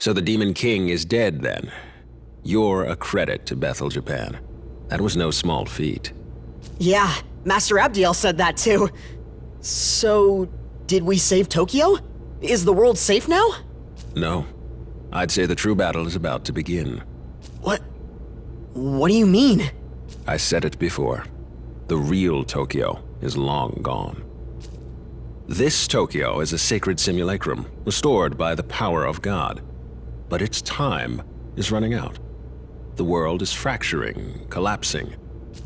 So the Demon King is dead then. You're a credit to Bethel, Japan. That was no small feat. Yeah, Master Abdiel said that too. So, did we save Tokyo? Is the world safe now? No. I'd say the true battle is about to begin. What do you mean? I said it before. The real Tokyo is long gone. This Tokyo is a sacred simulacrum, restored by the power of God. But its time is running out. The world is fracturing, collapsing.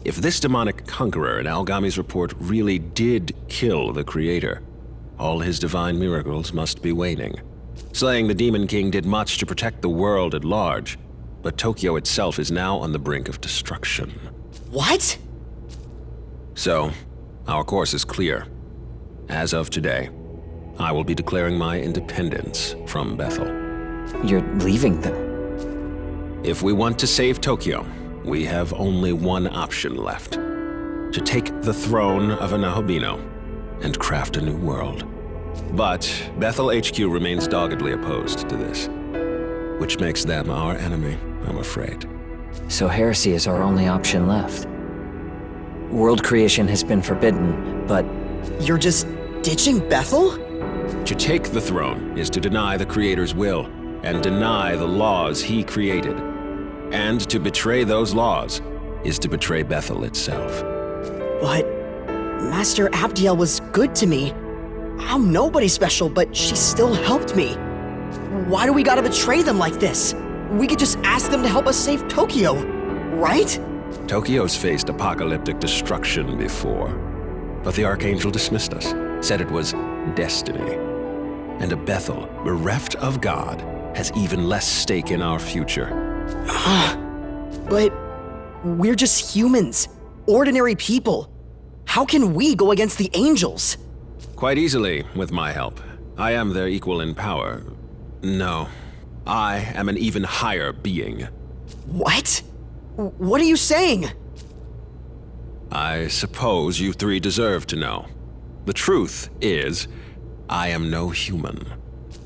If this demonic conqueror in Algami's report really did kill the Creator, all his divine miracles must be waning. Slaying the Demon King did much to protect the world at large, but Tokyo itself is now on the brink of destruction. What? So, our course is clear. As of today, I will be declaring my independence from Bethel. You're leaving them? If we want to save Tokyo, we have only one option left. To take the throne of Anahobino and craft a new world. But Bethel HQ remains doggedly opposed to this, which makes them our enemy, I'm afraid. So heresy is our only option left. World creation has been forbidden, but... You're just ditching Bethel? To take the throne is to deny the Creator's will and deny the laws he created. And to betray those laws is to betray Bethel itself. But Master Abdiel was good to me. I'm nobody special, but she still helped me. Why do we gotta betray them like this? We could just ask them to help us save Tokyo, right? Tokyo's faced apocalyptic destruction before, but the Archangel dismissed us, said it was destiny. And a Bethel, bereft of God, has even less stake in our future. But we're just humans, ordinary people. How can we go against the angels? Quite easily, with my help. I am their equal in power. No, I am an even higher being. What? What are you saying? I suppose you three deserve to know. The truth is, I am no human.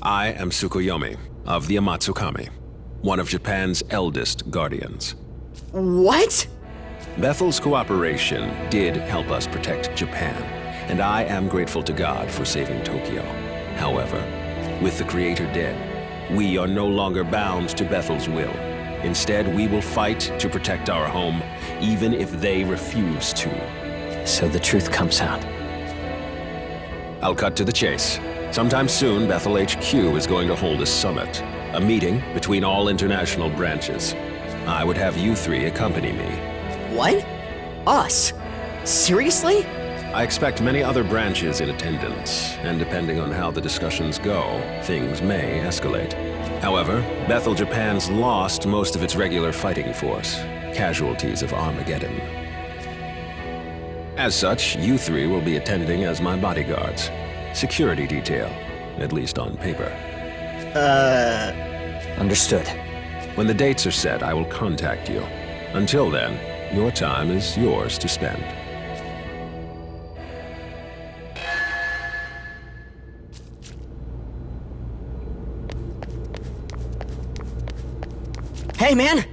I am Tsukuyomi of the Amatsukami, one of Japan's eldest guardians. What? Bethel's cooperation did help us protect Japan, and I am grateful to God for saving Tokyo. However, with the Creator dead, we are no longer bound to Bethel's will. Instead, we will fight to protect our home, even if they refuse to. So the truth comes out. I'll cut to the chase. Sometime soon, Bethel HQ is going to hold a summit, a meeting between all international branches. I would have you three accompany me. What? Us? Seriously? I expect many other branches in attendance, and depending on how the discussions go, things may escalate. However, Bethel Japan's lost most of its regular fighting force, casualties of Armageddon. As such, you three will be attending as my bodyguards. Security detail, at least on paper. Understood. When the dates are set, I will contact you. Until then, your time is yours to spend. Hey, man!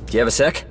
Do you have a sec?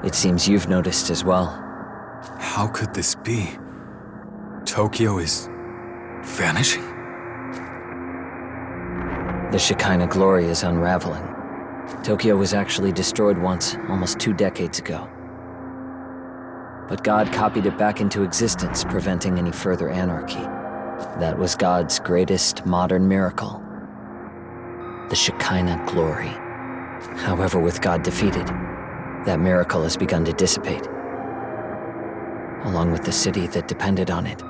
It seems you've noticed as well. How could this be? Tokyo is vanishing? The Shekinah glory is unraveling. Tokyo was actually destroyed once, almost 2 decades ago. But God copied it back into existence, preventing any further anarchy. That was God's greatest modern miracle. The Shekinah glory. However, with God defeated, that miracle has begun to dissipate. Along with the city that depended on it.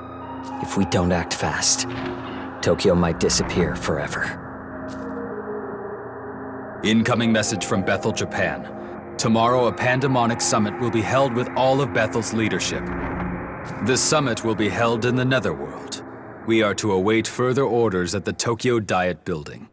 If we don't act fast, Tokyo might disappear forever. Incoming message from Bethel, Japan. Tomorrow, a pandemonic summit will be held with all of Bethel's leadership. The summit will be held in the Netherworld. We are to await further orders at the Tokyo Diet Building.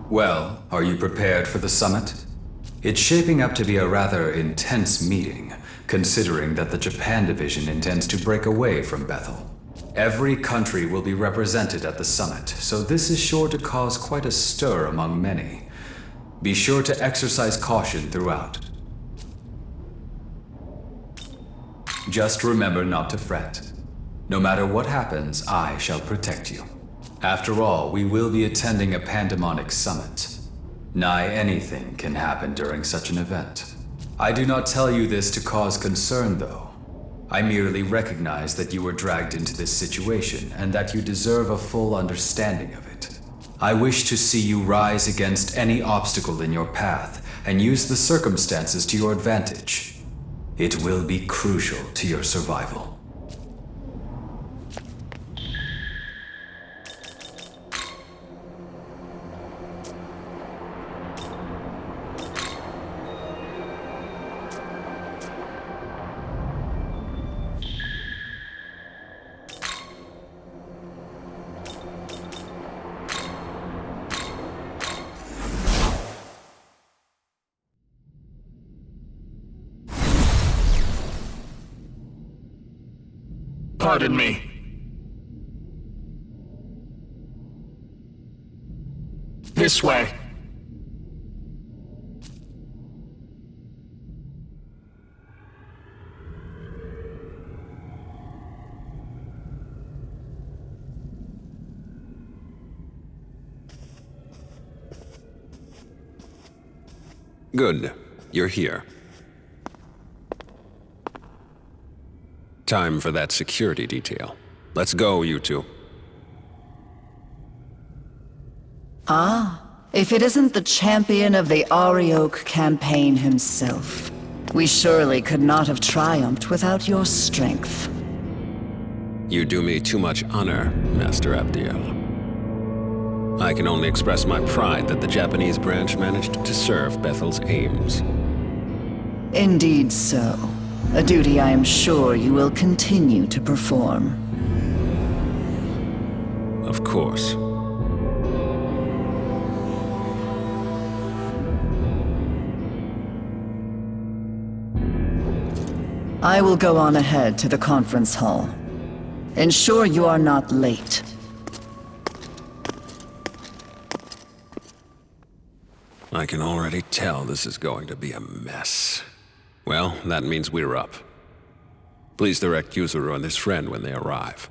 Well, are you prepared for the summit? It's shaping up to be a rather intense meeting, considering that the Japan division intends to break away from Bethel. Every country will be represented at the summit, so this is sure to cause quite a stir among many. Be sure to exercise caution throughout. Just remember not to fret. No matter what happens, I shall protect you. After all, we will be attending a pandemonic summit. Nigh anything can happen during such an event. I do not tell you this to cause concern, though. I merely recognize that you were dragged into this situation and that you deserve a full understanding of it. I wish to see you rise against any obstacle in your path and use the circumstances to your advantage. It will be crucial to your survival. Pardon me. This way. Good. You're here. Time for that security detail. Let's go, you two. If it isn't the champion of the Arioke campaign himself, we surely could not have triumphed without your strength. You do me too much honor, Master Abdiel. I can only express my pride that the Japanese branch managed to serve Bethel's aims. Indeed so. A duty I am sure you will continue to perform. Of course. I will go on ahead to the conference hall. Ensure you are not late. I can already tell this is going to be a mess. Well, that means we're up. Please direct Yuzuru and his friend when they arrive.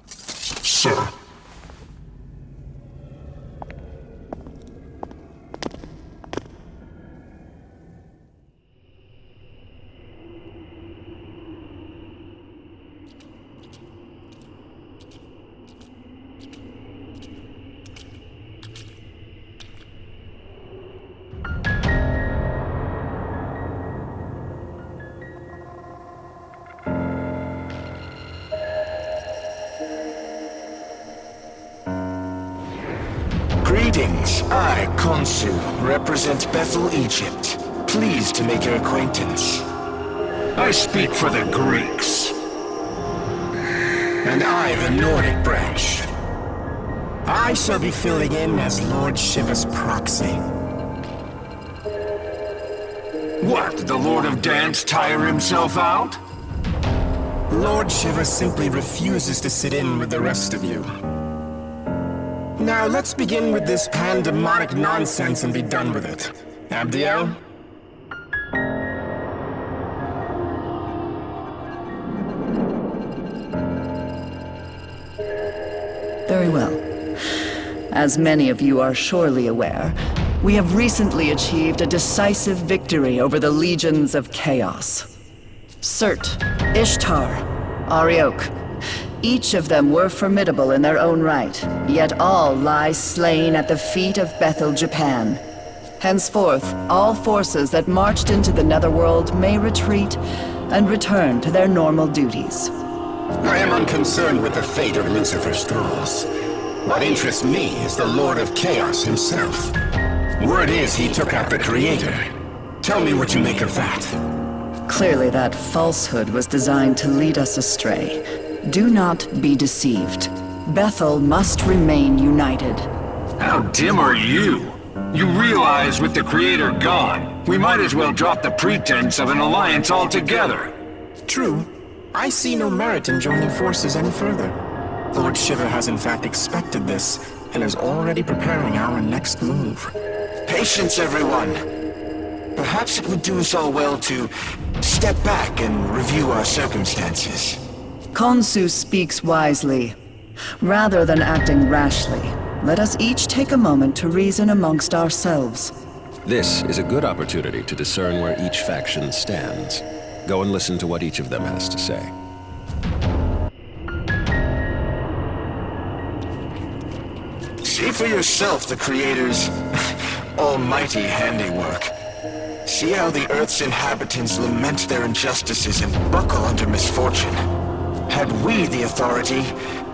Sir. Greetings. I, Khonsu, represent Bethel, Egypt. Pleased to make your acquaintance. I speak for the Greeks. And I, the Nordic branch. I shall be filling in as Lord Shiva's proxy. What, the Lord of Dance tire himself out? Lord Shiva simply refuses to sit in with the rest of you. Now let's begin with this pandemonic nonsense and be done with it. Abdiel? Very well. As many of you are surely aware, we have recently achieved a decisive victory over the legions of chaos. Surt, Ishtar, Ariok. Each of them were formidable in their own right, yet all lie slain at the feet of Bethel, Japan. Henceforth, all forces that marched into the Netherworld may retreat and return to their normal duties. I am unconcerned with the fate of Lucifer's thralls. What interests me is the Lord of Chaos himself. Word is he took out the Creator. Tell me what you make of that. Clearly that falsehood was designed to lead us astray. Do not be deceived. Bethel must remain united. How dim are you? You realize with the Creator gone, we might as well drop the pretense of an alliance altogether. True. I see no merit in joining forces any further. Lord Shiva has in fact expected this, and is already preparing our next move. Patience, everyone. Perhaps it would do us all well to step back and review our circumstances. Khonsu speaks wisely. Rather than acting rashly, let us each take a moment to reason amongst ourselves. This is a good opportunity to discern where each faction stands. Go and listen to what each of them has to say. See for yourself the Creator's almighty handiwork. See how the Earth's inhabitants lament their injustices and buckle under misfortune. Had we the authority,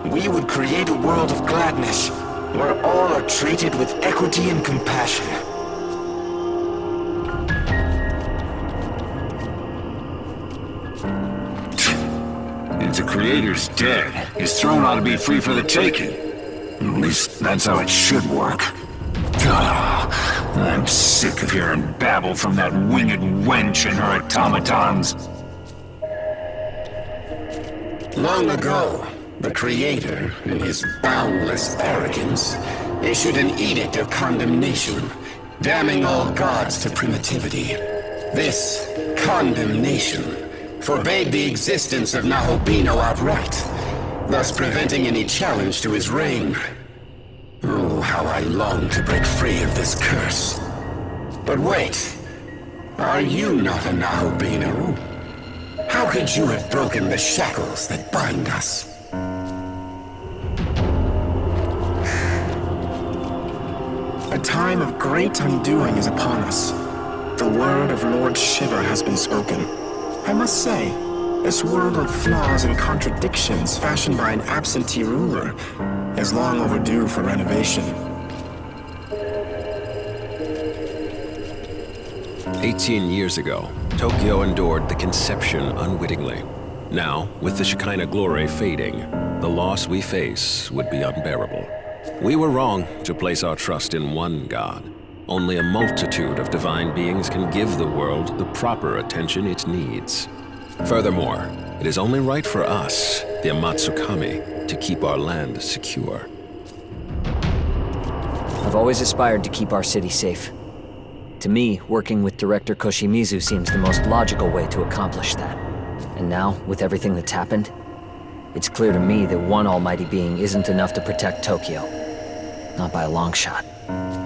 we would create a world of gladness, where all are treated with equity and compassion. If the Creator's dead, his throne ought to be free for the taking. At least that's how it should work. I'm sick of hearing babble from that winged wench and her automatons. Long ago, the Creator, in his boundless arrogance, issued an edict of condemnation, damning all gods to primitivity. This condemnation forbade the existence of Nahobino outright, thus preventing any challenge to his reign. Oh, how I long to break free of this curse. But wait, are you not a Nahobino? How could you have broken the shackles that bind us? A time of great undoing is upon us. The word of Lord Shiva has been spoken. I must say, this world of flaws and contradictions fashioned by an absentee ruler is long overdue for renovation. 18 years ago, Tokyo endured the conception unwittingly. Now, with the Shekinah glory fading, the loss we face would be unbearable. We were wrong to place our trust in one God. Only a multitude of divine beings can give the world the proper attention it needs. Furthermore, it is only right for us, the Amatsukami, to keep our land secure. I've always aspired to keep our city safe. To me, working with Director Koshimizu seems the most logical way to accomplish that. And now, with everything that's happened, it's clear to me that one almighty being isn't enough to protect Tokyo. Not by a long shot.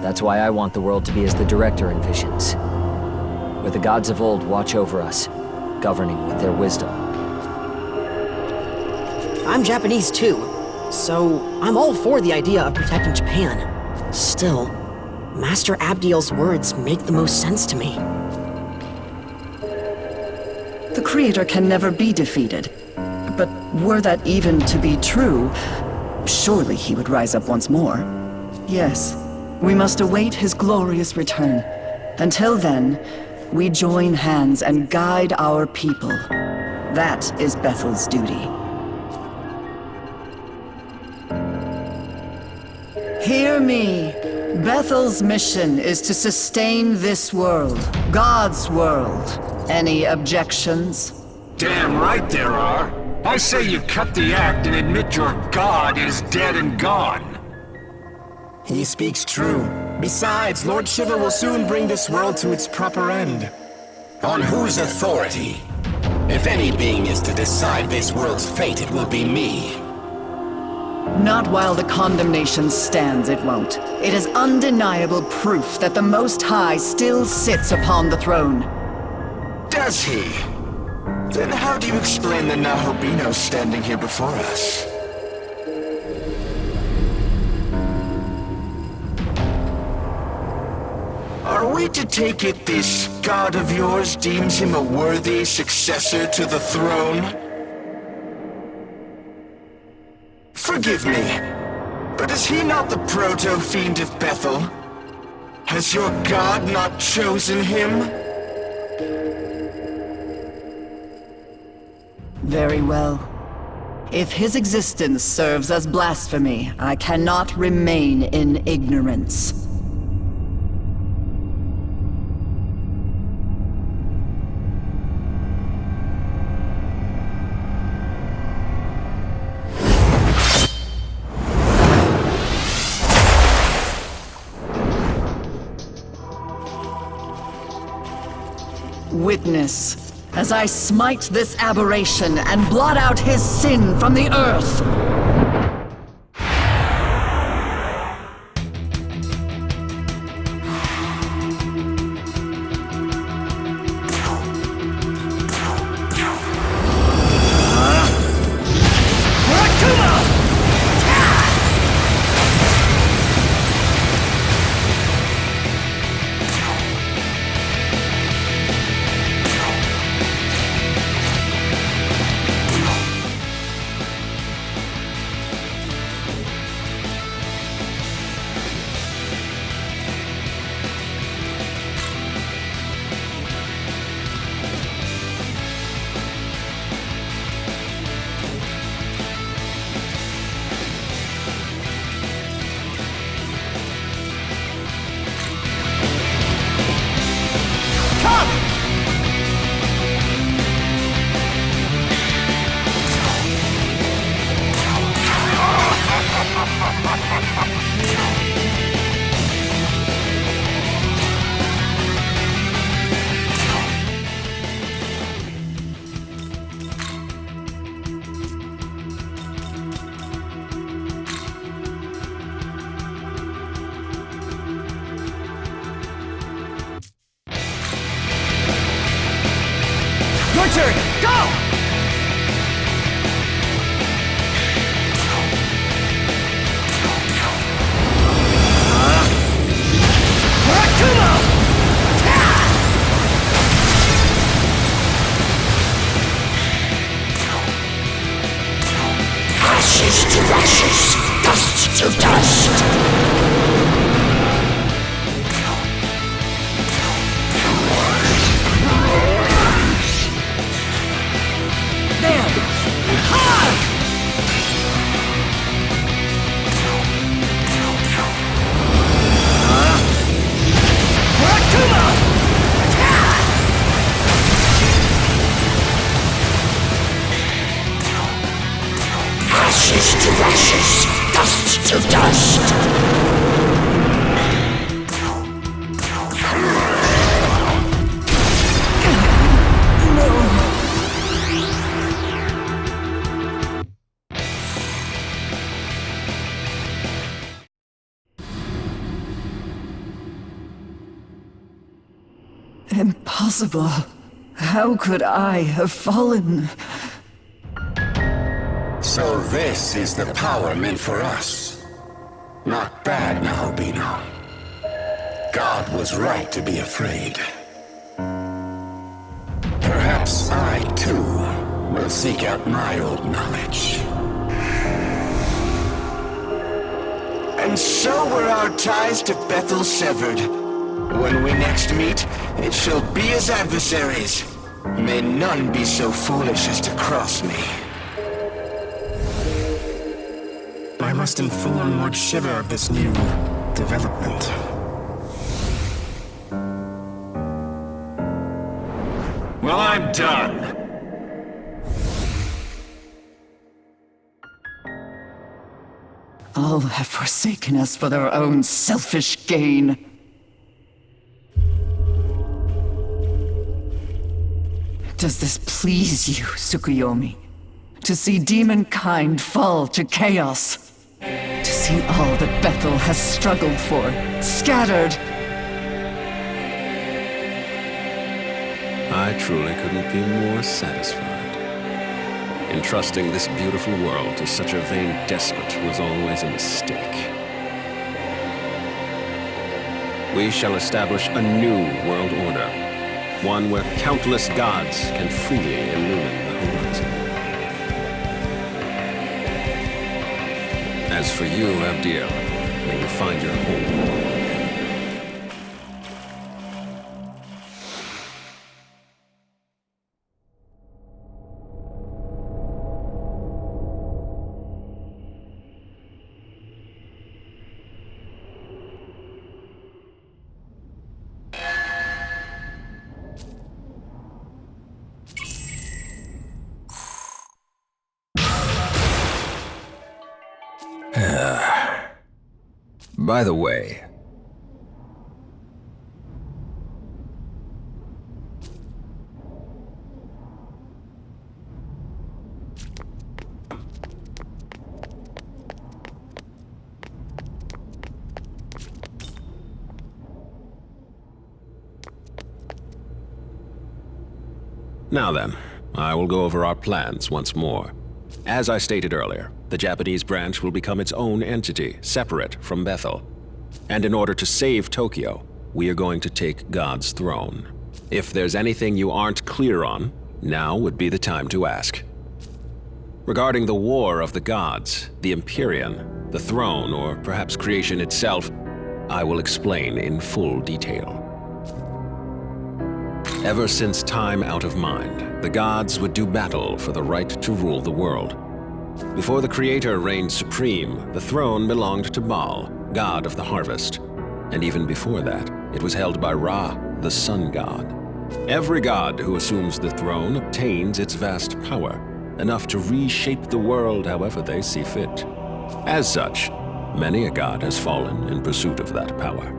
That's why I want the world to be as the Director envisions. Where the gods of old watch over us, governing with their wisdom. I'm Japanese too, so I'm all for the idea of protecting Japan. Still, Master Abdiel's words make the most sense to me. The Creator can never be defeated. But were that even to be true, surely he would rise up once more. Yes, we must await his glorious return. Until then, we join hands and guide our people. That is Bethel's duty. Hear me. Bethel's mission is to sustain this world, God's world. Any objections? Damn right there are. I say you cut the act and admit your god is dead and gone. He speaks true. Besides, Lord Shiva will soon bring this world to its proper end. On whose authority? If any being is to decide this world's fate, it will be me. Not while the condemnation stands, it won't. It is undeniable proof that the Most High still sits upon the throne. Does he? Then how do you explain the Nahobino standing here before us? Are we to take it this god of yours deems him a worthy successor to the throne? Forgive me, but is he not the proto-fiend of Bethel? Has your god not chosen him? Very well. If his existence serves as blasphemy, I cannot remain in ignorance. Witness, as I smite this aberration and blot out his sin from the earth. Your turn! Go! Ashes to ashes, dust to dust. Ashes to ashes, dust to dust. Impossible. How could I have fallen? So this is the power meant for us. Not bad, Nahobino. God was right to be afraid. Perhaps I, too, will seek out my old knowledge. And so were our ties to Bethel severed. When we next meet, it shall be as adversaries. May none be so foolish as to cross me. I must inform Lord Shiver of this new development. Well, I'm done. All have forsaken us for their own selfish gain. Does this please you, Tsukuyomi? To see demonkind fall to chaos? To see all that Bethel has struggled for, scattered? I truly couldn't be more satisfied. Entrusting this beautiful world to such a vain despot was always a mistake. We shall establish a new world order, one where countless gods can freely illumine the horizon. As for you, Abdiel, may you find your home. By the way, now then, I will go over our plans once more. As I stated earlier, the Japanese branch will become its own entity, separate from Bethel. And in order to save Tokyo, we are going to take God's throne. If there's anything you aren't clear on, now would be the time to ask. Regarding the War of the Gods, the Empyrean, the throne, or perhaps creation itself, I will explain in full detail. Ever since time out of mind, the gods would do battle for the right to rule the world. Before the Creator reigned supreme, the throne belonged to Baal, god of the harvest. And even before that, it was held by Ra, the sun god. Every god who assumes the throne obtains its vast power, enough to reshape the world however they see fit. As such, many a god has fallen in pursuit of that power.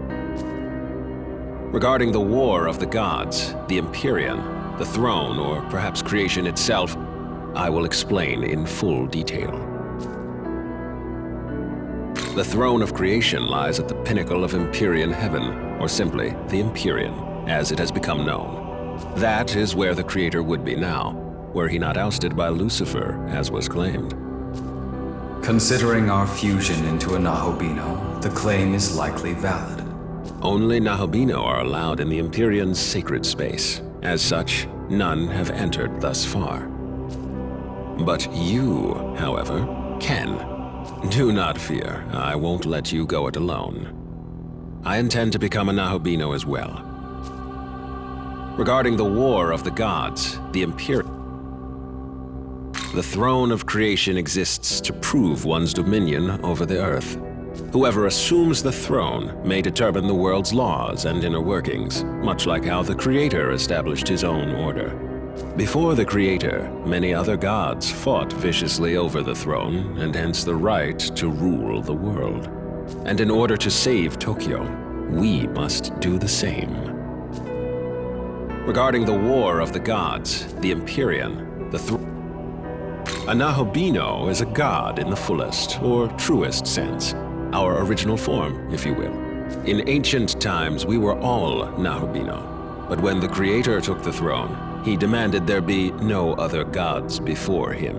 Regarding the War of the Gods, the Empyrean, the throne, or perhaps creation itself, I will explain in full detail. The throne of creation lies at the pinnacle of Empyrean heaven, or simply the Empyrean, as it has become known. That is where the Creator would be now, were he not ousted by Lucifer, as was claimed. Considering our fusion into a Nahobino, the claim is likely valid. Only Nahobino are allowed in the Empyrean's sacred space. As such, none have entered thus far. But you, however, can. Do not fear, I won't let you go it alone. I intend to become a Nahobino as well. Regarding the War of the Gods, the Empyrean, the throne of creation exists to prove one's dominion over the earth. Whoever assumes the throne may determine the world's laws and inner workings, much like how the Creator established his own order. Before the Creator, many other gods fought viciously over the throne, and hence the right to rule the world. And in order to save Tokyo, we must do the same. Regarding the War of the Gods, the Empyrean, a Nahobino is a god in the fullest, or truest sense. Our original form, if you will. In ancient times, we were all Nahobino. But when the Creator took the throne, he demanded there be no other gods before him,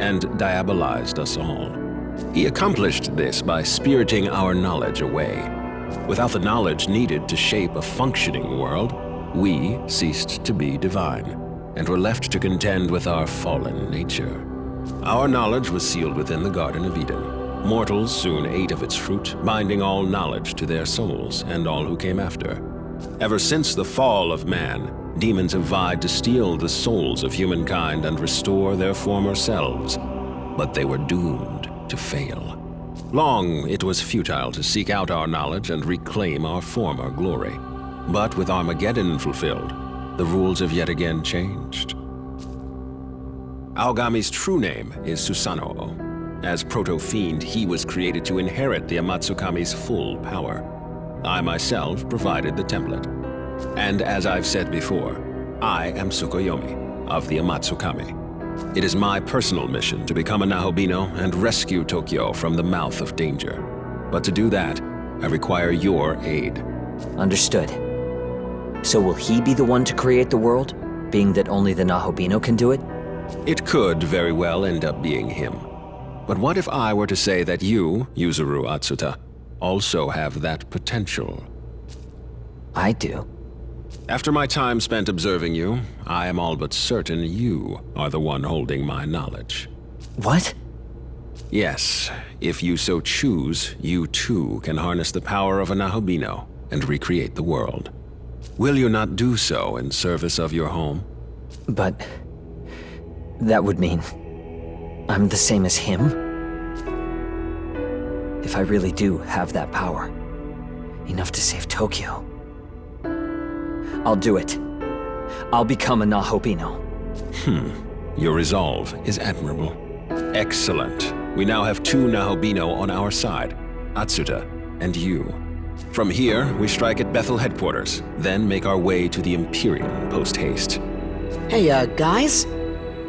and diabolized us all. He accomplished this by spiriting our knowledge away. Without the knowledge needed to shape a functioning world, we ceased to be divine, and were left to contend with our fallen nature. Our knowledge was sealed within the Garden of Eden. Mortals soon ate of its fruit, binding all knowledge to their souls and all who came after. Ever since the fall of man, demons have vied to steal the souls of humankind and restore their former selves. But they were doomed to fail. Long it was futile to seek out our knowledge and reclaim our former glory. But with Armageddon fulfilled, the rules have yet again changed. Aogami's true name is Susanoo. As Proto-Fiend, he was created to inherit the Amatsukami's full power. I myself provided the template. And as I've said before, I am Tsukuyomi of the Amatsukami. It is my personal mission to become a Nahobino and rescue Tokyo from the mouth of danger. But to do that, I require your aid. Understood. So will he be the one to create the world, being that only the Nahobino can do it? It could very well end up being him. But what if I were to say that you, Yuzuru Atsuta, also have that potential? I do. After my time spent observing you, I am all but certain you are the one holding my knowledge. What? Yes, if you so choose, you too can harness the power of a Nahobino and recreate the world. Will you not do so in service of your home? But that would mean I'm the same as him? If I really do have that power, enough to save Tokyo, I'll do it. I'll become a Nahobino. Your resolve is admirable. Excellent. We now have two Nahobino on our side, Atsuta and you. From here, we strike at Bethel headquarters, then make our way to the Imperium post-haste. Hey, guys?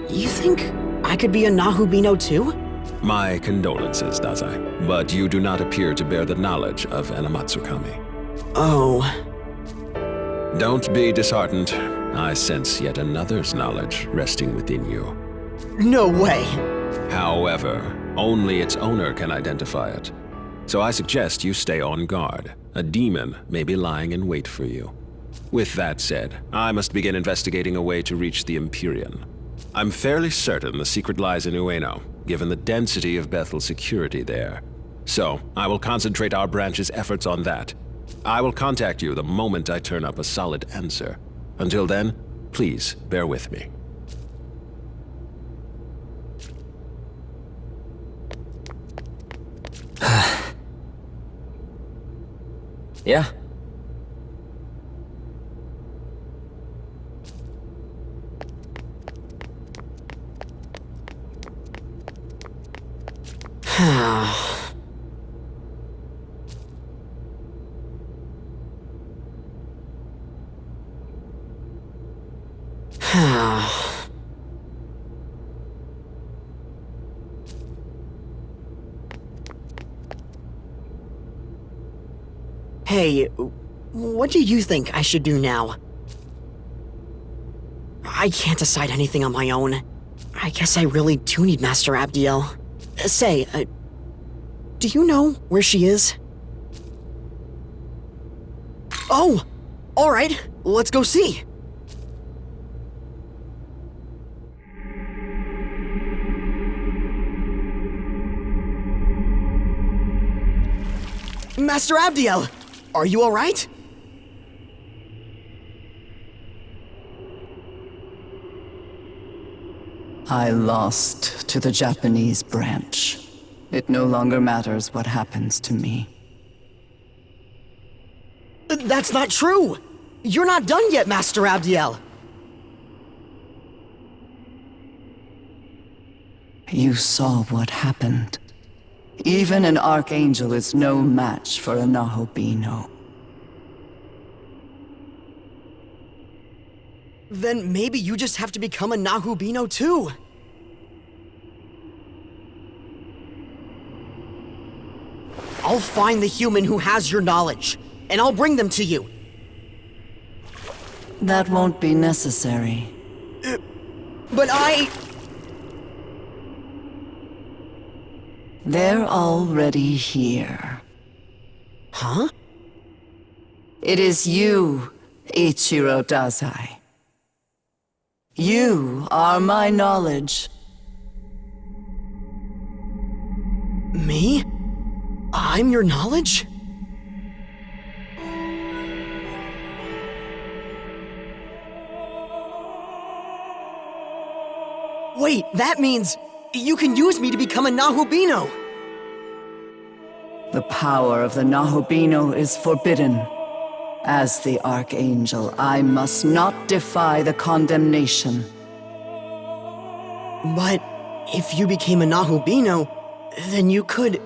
You think I could be a Nahobino too? My condolences, Dazai, but you do not appear to bear the knowledge of an Amatsukami. Oh. Don't be disheartened. I sense yet another's knowledge resting within you. No way. However, only its owner can identify it. So I suggest you stay on guard. A demon may be lying in wait for you. With that said, I must begin investigating a way to reach the Empyrean. I'm fairly certain the secret lies in Ueno, given the density of Bethel's security there. So, I will concentrate our branch's efforts on that. I will contact you the moment I turn up a solid answer. Until then, please bear with me. Yeah? Hey, what do you think I should do now? I can't decide anything on my own. I guess I really do need Master Abdiel. Say, do you know where she is? Oh! Alright, let's go see. Master Abdiel! Are you alright? I lost to the Japanese branch. It no longer matters what happens to me. That's not true! You're not done yet, Master Abdiel! You saw what happened. Even an Archangel is no match for a Nahobino. Then maybe you just have to become a Nahobino too. I'll find the human who has your knowledge, and I'll bring them to you. That won't be necessary. But They're already here. Huh? It is you, Ichiro Dazai. You are my knowledge. Me? I'm your knowledge? Wait, that means you can use me to become a Nahubino! The power of the Nahubino is forbidden. As the Archangel, I must not defy the condemnation. But if you became a Nahubino, then you could...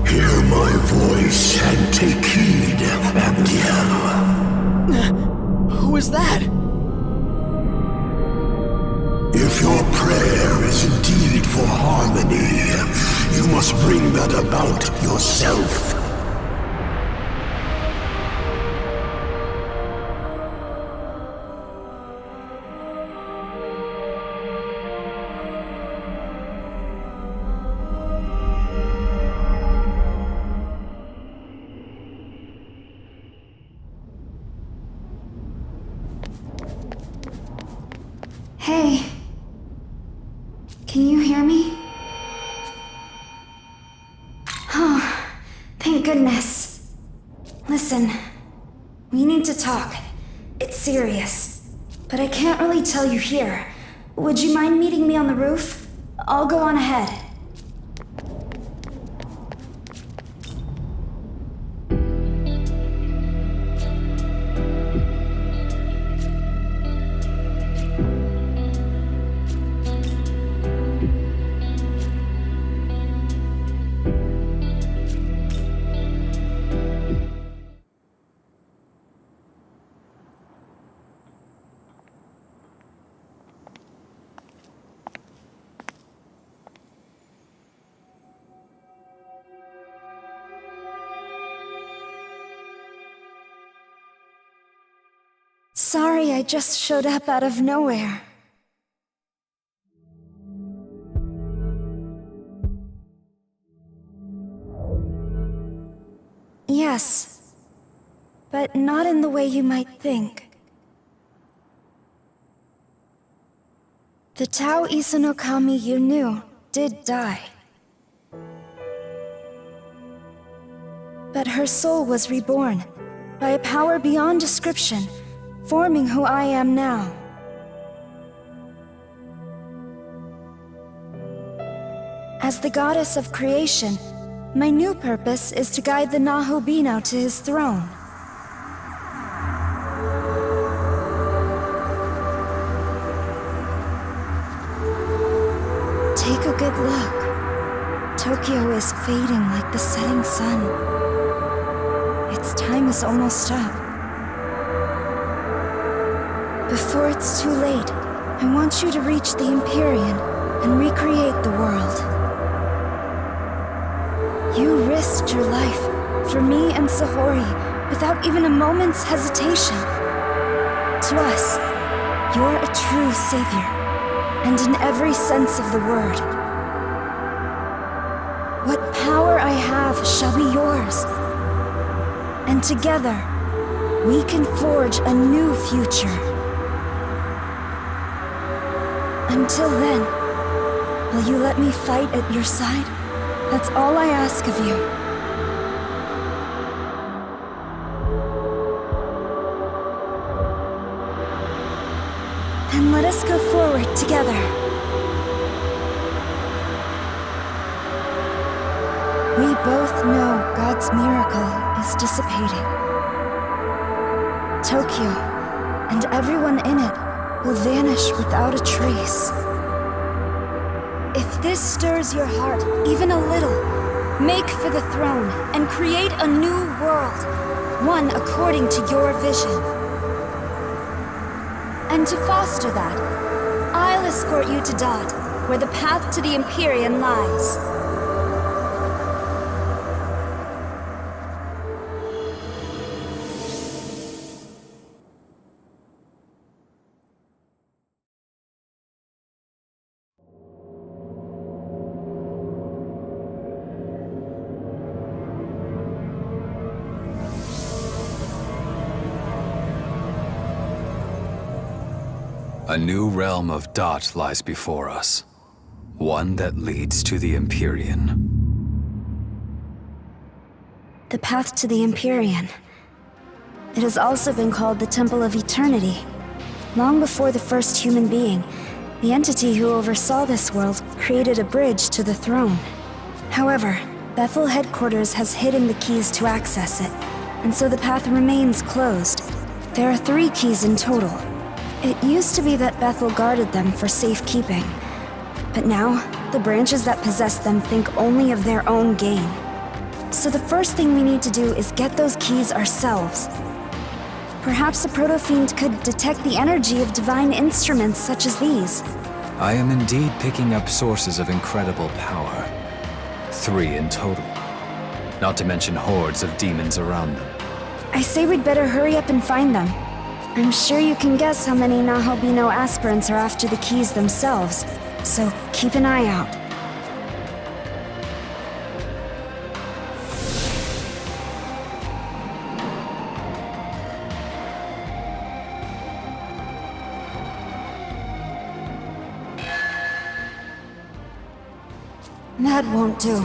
Hear my voice and take heed, Abdiel. Who is that? If your prayer is indeed for harmony, you must bring that about yourself. Hey. Can you hear me? Oh, thank goodness. Listen, we need to talk. It's serious. But I can't really tell you here. Would you mind meeting me on the roof? I'll go on ahead. Sorry, I just showed up out of nowhere. Yes, but not in the way you might think. The Tao Isanokami you knew did die. But her soul was reborn by a power beyond description, forming who I am now. As the goddess of creation, my new purpose is to guide the Nahubino to his throne. Take a good look. Tokyo is fading like the setting sun. Its time is almost up. Before it's too late, I want you to reach the Empyrean and recreate the world. You risked your life for me and Sahori without even a moment's hesitation. To us, you're a true savior, and in every sense of the word. What power I have shall be yours. And together, we can forge a new future. Until then, will you let me fight at your side? That's all I ask of you. Then let us go forward together. We both know God's miracle is dissipating. Tokyo, and everyone in it, will vanish without a trace. If this stirs your heart even a little, make for the throne and create a new world, one according to your vision. And to foster that, I'll escort you to Dot, where the path to the Empyrean lies. A new realm of Dot lies before us. One that leads to the Empyrean. The path to the Empyrean. It has also been called the Temple of Eternity. Long before the first human being, the entity who oversaw this world created a bridge to the throne. However, Bethel headquarters has hidden the keys to access it, and so the path remains closed. There are 3 keys in total. It used to be that Bethel guarded them for safekeeping, but now, the branches that possess them think only of their own gain. So the first thing we need to do is get those keys ourselves. Perhaps a proto-fiend could detect the energy of divine instruments such as these. I am indeed picking up sources of incredible power. 3 in total. Not to mention hordes of demons around them. I say we'd better hurry up and find them. I'm sure you can guess how many Nahalbino aspirants are after the keys themselves, so keep an eye out. That won't do.